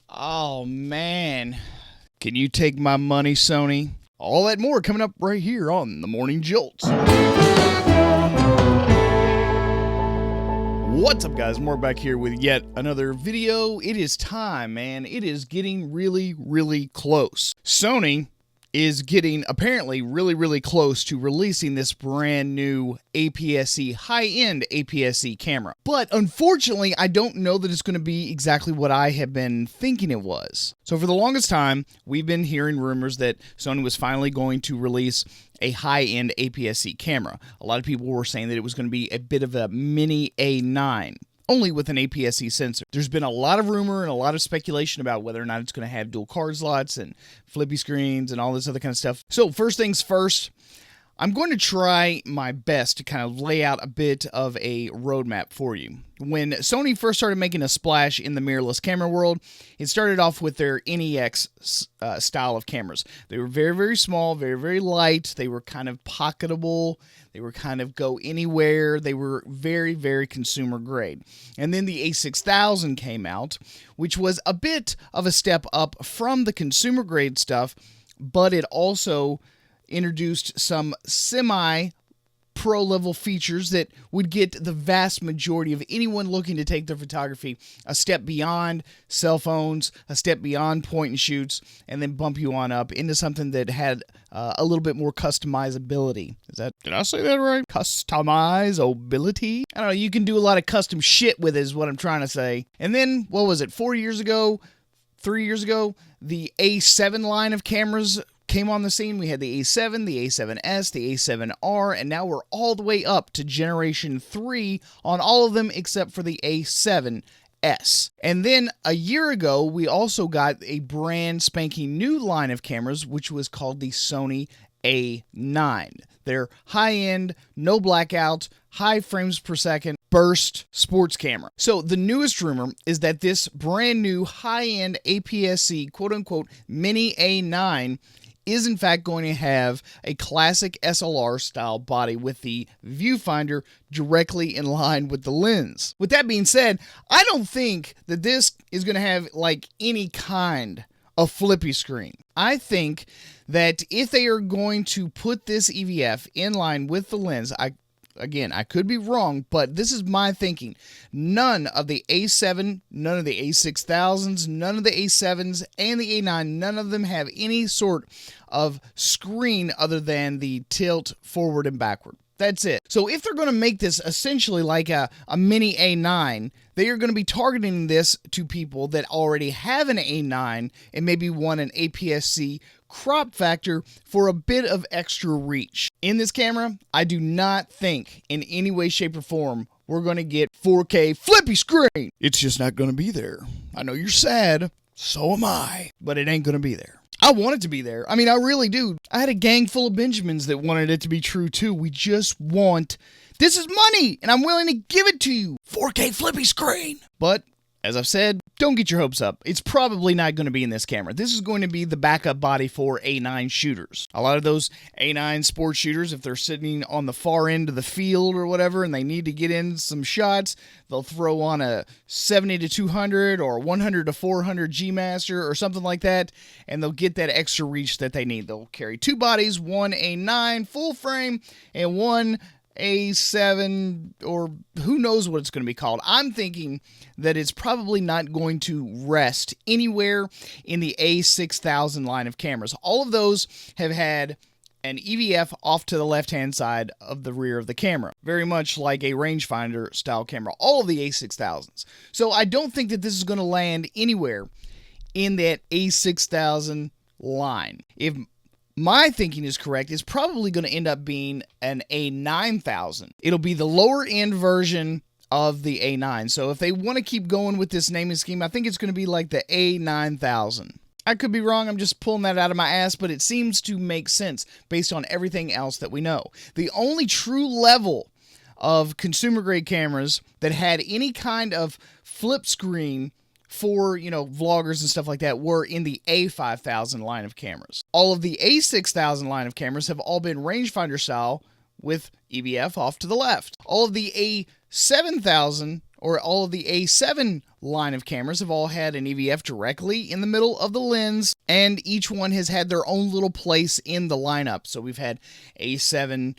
Oh, man. Can you take my money, Sony? All that more coming up right here on The Morning Jolt. What's up, guys? More back here with yet another video. It is time, man. It is getting really close. Sony is getting apparently really close to releasing this brand new APS-C, high-end APS-C camera. But unfortunately, I don't know that it's going to be exactly what I have been thinking it was. So for the longest time, we've been hearing rumors that Sony was finally going to release a high-end APS-C camera. A lot of people were saying that it was going to be a bit of a mini A9. Only with an APS-C sensor. There's been a lot of rumor and a lot of speculation about whether or not it's going to have dual card slots and flippy screens and all this other kind of stuff. So first things first, I'm going to try my best to kind of lay out a bit of a roadmap for you. When Sony first started making a splash in the mirrorless camera world, it started off with their NEX style of cameras. They were very small, very light. They were kind of pocketable. They were kind of go anywhere. They were very consumer grade. And then the A6000 came out, which was a bit of a step up from the consumer grade stuff, but it also introduced some semi-pro level features that would get the vast majority of anyone looking to take their photography a step beyond cell phones, a step beyond point and shoots, and then bump you on up into something that had a little bit more customizability. Did I say that right? Customizability? I don't know, you can do a lot of custom shit with it is what I'm trying to say. And then, what was it, 3 years ago, the A7 line of cameras came on the scene. We had the A7, the A7S, the A7R, and now we're all the way up to Generation 3 on all of them except for the A7S. And then a year ago, we also got a brand spanking new line of cameras, which was called the Sony A9. They're high-end, no blackout, high frames per second, burst sports camera. So the newest rumor is that this brand new high-end APS-C, quote-unquote, mini A9 is in fact going to have a classic SLR style body with the viewfinder directly in line with the lens. With that being said, I don't think that this is going to have like any kind of flippy screen. I think that if they are going to put this EVF in line with the lens, Again, I could be wrong, but this is my thinking. None of the A7, none of the A6000s, none of the A7s, and the A9, none of them have any sort of screen other than the tilt forward and backward. That's it. So if they're going to make this essentially like a mini A9, they are going to be targeting this to people that already have an A9 and maybe want an APS-C crop factor for a bit of extra reach. In this camera, I do not think in any way, shape, or form we're going to get 4K flippy screen. It's just not going to be there. I know you're sad. So am I. But it ain't going to be there. I want it to be there. I mean, I really do. I had a gang full of Benjamins that wanted it to be true too. We just want, this is money, and I'm willing to give it to you. 4K flippy screen. But, as I've said, don't get your hopes up. It's probably not going to be in this camera. This is going to be the backup body for A9 shooters. A lot of those A9 sports shooters, if they're sitting on the far end of the field or whatever and they need to get in some shots, they'll throw on a 70 to 200 or 100 to 400 G Master or something like that, and they'll get that extra reach that they need. They'll carry two bodies, one A9 full frame and one A7, or who knows what it's going to be called. I'm thinking that it's probably not going to rest anywhere in the A6000 line of cameras. All of those have had an EVF off to the left-hand side of the rear of the camera, very much like a rangefinder style camera, all of the A6000s. So I don't think that this is going to land anywhere in that A6000 line. If my thinking is correct, it's probably going to end up being an A9000. It'll be the lower end version of the A9. So if they want to keep going with this naming scheme, I think it's going to be like the A9000. I could be wrong, I'm just pulling that out of my ass, but it seems to make sense based on everything else that we know. The only true level of consumer grade cameras that had any kind of flip screen for, vloggers and stuff like that were in the A5000 line of cameras. All of the A6000 line of cameras have all been rangefinder style with EVF off to the left. All of the A7000 or all of the A7 line of cameras have all had an EVF directly in the middle of the lens, and each one has had their own little place in the lineup. So we've had A7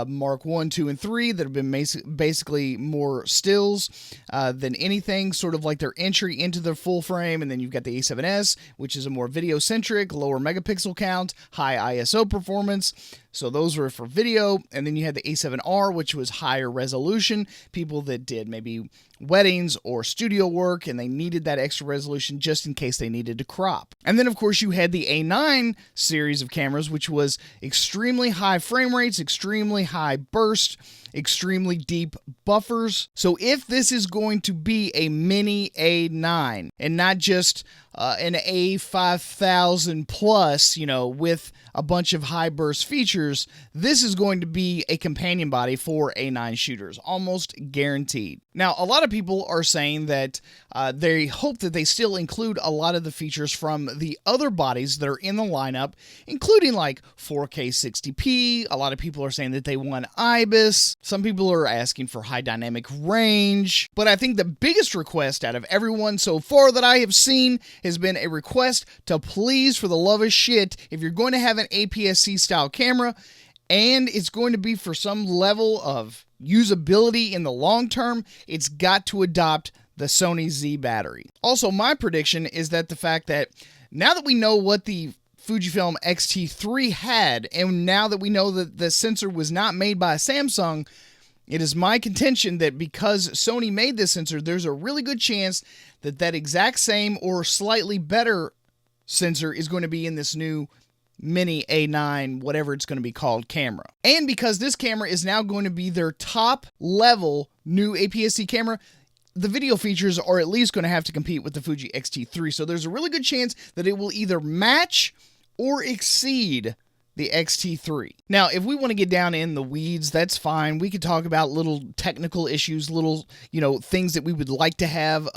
Mark 1, 2, and 3 that have been basically more stills than anything, sort of like their entry into the full frame. And then you've got the A7S, which is a more video-centric, lower megapixel count, high ISO performance. So those were for video. And then you had the A7R, which was higher resolution. People that did maybe weddings or studio work, and they needed that extra resolution just in case they needed to crop. And then, of course, you had the A9 series of cameras, which was extremely high frame rates, extremely high burst, extremely deep buffers. So if this is going to be a mini A9 and not just an A5000 plus, with a bunch of high burst features, this is going to be a companion body for A9 shooters, almost guaranteed. Now, a lot of people are saying that they hope that they still include a lot of the features from the other bodies that are in the lineup, including like 4K 60p. A lot of people are saying that they want IBIS. Some people are asking for high dynamic range. But I think the biggest request out of everyone so far that I have seen has been a request to please, for the love of shit, if you're going to have an APS-C style camera, and it's going to be for some level of usability in the long term, it's got to adopt the Sony Z battery. Also, my prediction is that the fact that now that we know what the Fujifilm X-T3 had, and now that we know that the sensor was not made by Samsung, it is my contention that because Sony made this sensor, there's a really good chance that that exact same or slightly better sensor is going to be in this new mini A9, whatever it's going to be called, camera. And because this camera is now going to be their top level new APS-C camera, the video features are at least going to have to compete with the Fuji X-T3. So there's a really good chance that it will either match or exceed the X-T3. Now, if we want to get down in the weeds, that's fine. We could talk about little technical issues, little, things that we would like to have,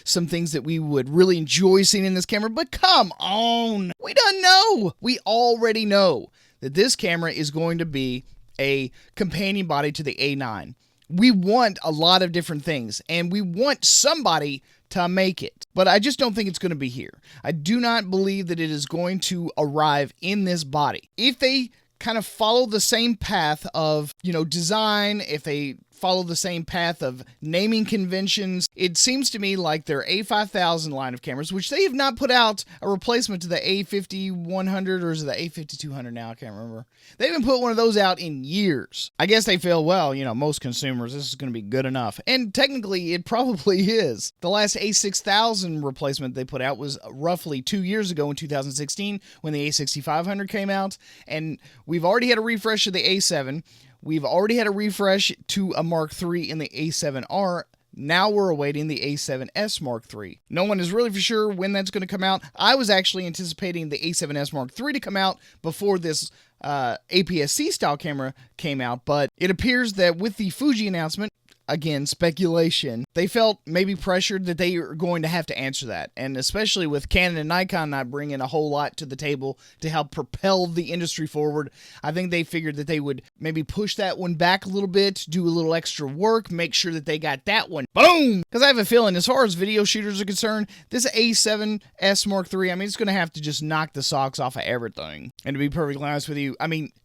some things that we would really enjoy seeing in this camera. But come on, we don't know. We already know that this camera is going to be a companion body to the A9. We want a lot of different things, and we want somebody to make it. But I just don't think it's going to be here. I do not believe that it is going to arrive in this body. If they kind of follow the same path of, design, if they follow the same path of naming conventions, it seems to me like their A5000 line of cameras, which they have not put out a replacement to the A5100, or is it the A5200 now? I can't remember. They haven't put one of those out in years. I guess they feel, well, most consumers, this is going to be good enough. And technically, it probably is. The last A6000 replacement they put out was roughly 2 years ago in 2016 when the A6500 came out. And we've already had a refresh of the A7. We've already had a refresh to a Mark III in the A7R. Now we're awaiting the A7S Mark III. No one is really for sure when that's going to come out. I was actually anticipating the A7S Mark III to come out before this APS-C style camera came out, but it appears that with the Fuji announcement, again, speculation, they felt maybe pressured that they are going to have to answer that. And especially with Canon and Nikon not bringing a whole lot to the table to help propel the industry forward, I think they figured that they would maybe push that one back a little bit, do a little extra work, make sure that they got that one. Boom! Because I have a feeling, as far as video shooters are concerned, this A7S Mark III, it's going to have to just knock the socks off of everything. And to be perfectly honest with you,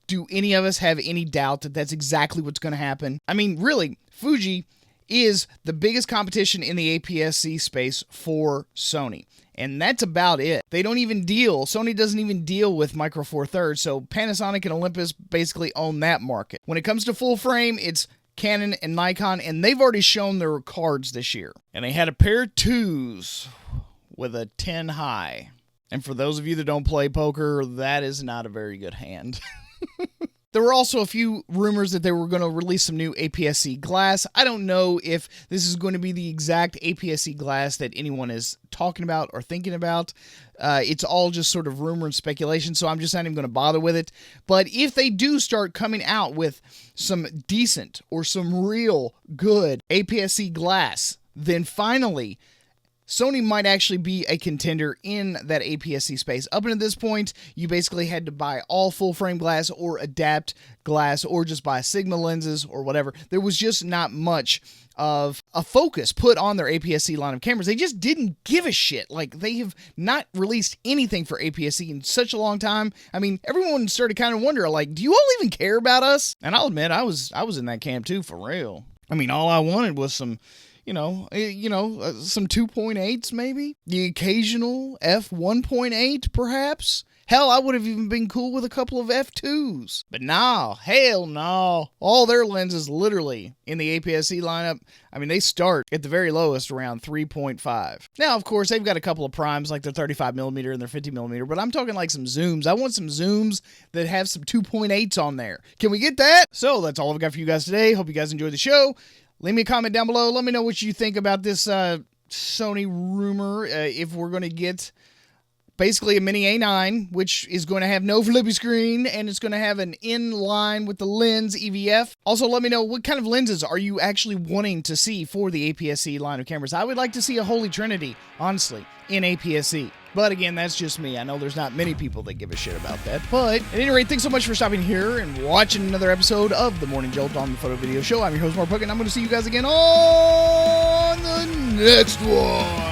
do any of us have any doubt that that's exactly what's going to happen? Really, Fuji is the biggest competition in the APS-C space for Sony. And that's about it. Sony doesn't even deal with Micro Four Thirds, so Panasonic and Olympus basically own that market. When it comes to full frame, it's Canon and Nikon, and they've already shown their cards this year. And they had a pair of 2s with a 10 high. And for those of you that don't play poker, that is not a very good hand. There were also a few rumors that they were going to release some new APS-C glass. I don't know if this is going to be the exact APS-C glass that anyone is talking about or thinking about. It's all just sort of rumor and speculation, so I'm just not even going to bother with it. But if they do start coming out with some decent or some real good APS-C glass, then finally Sony might actually be a contender in that APS-C space. Up until this point, you basically had to buy all full-frame glass or adapt glass or just buy Sigma lenses or whatever. There was just not much of a focus put on their APS-C line of cameras. They just didn't give a shit. Like, they have not released anything for APS-C in such a long time. I mean, everyone started kind of wondering, like, do you all even care about us? And I'll admit, I was in that camp too, for real. I mean, all I wanted was some, some 2.8s maybe? The occasional f1.8 perhaps? Hell, I would have even been cool with a couple of f2s. But no, hell no. All their lenses literally in the APS-C lineup, I mean, they start at the very lowest around 3.5. Now, of course, they've got a couple of primes like their 35mm and their 50mm, but I'm talking like some zooms. I want some zooms that have some 2.8s on there. Can we get that? So that's all I've got for you guys today. Hope you guys enjoyed the show. Leave me a comment down below. Let me know what you think about this Sony rumor. If we're going to get basically a mini A9, which is going to have no flippy screen, and it's going to have an in-line with the lens EVF. Also, let me know what kind of lenses are you actually wanting to see for the APS-C line of cameras. I would like to see a holy trinity, honestly, in APS-C. But again, that's just me. I know there's not many people that give a shit about that. But at any rate, thanks so much for stopping here and watching another episode of The Morning Jolt on the Photo Video Show. I'm your host, Mark Puckett, and I'm going to see you guys again on the next one.